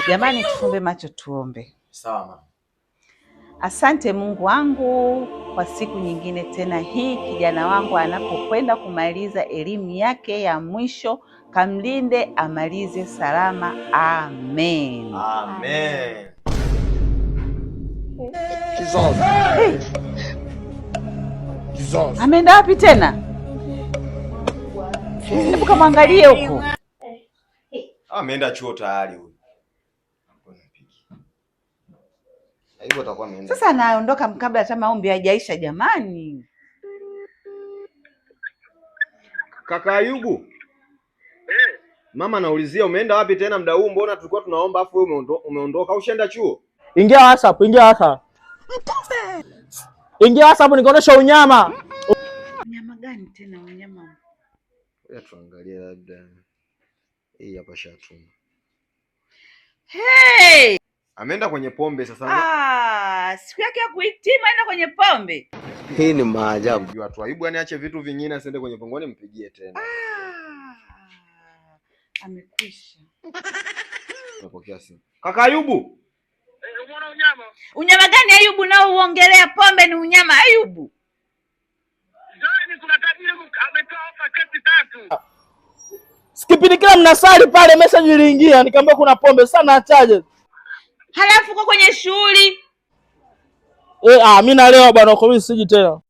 Jamani, tufumbe macho tuombe. Sawa. Asante Mungu wangu kwa siku nyingine tena hii, kijana wangu anapokwenda kumaliza elimu yake ya mwisho, kamlinde amalize salama. Amen. Amen. Hey. Ameenda wapi tena? Hebu kamwangalie huko. Ameenda chuo tayari huyu. Hivyo atakuwa ameenda. Sasa anaondoka kabla hata maombi hajaisha jamani. Kaka Ayubu. Mama naulizia umeenda wapi tena muda huu, mbona tulikuwa tunaomba afu wewe umeondoka au ushaenda chuo? Ingia WhatsApp, ingia WhatsApp. Ingia WhatsApp nikuonesha unyama. Unyama gani tena unyama? Ngoja tuangalie labda. Hii hapa shatuma. Hey! Ameenda kwenye pombe sasa. Siku yake ya kuhitimu aenda kwenye pombe. Hii ni maajabu. Watu Ayubu aniache vitu vingine asiende kwenye pongoni, mpigie tena. Amekwisha. Napokea simu. Kaka Ayubu. Umeona unyama? Unyama gani Ayubu nao uongelea? Pombe ni unyama Ayubu? Ndio, kuna tajiri ametoa ofa kesi 3. Skipini kila mnasali pale message iliingia nikamwambia kuna pombe sana achaje. Halafu uko kwenye shughuli. Mimi na leo bwana, kwa mimi siji tena.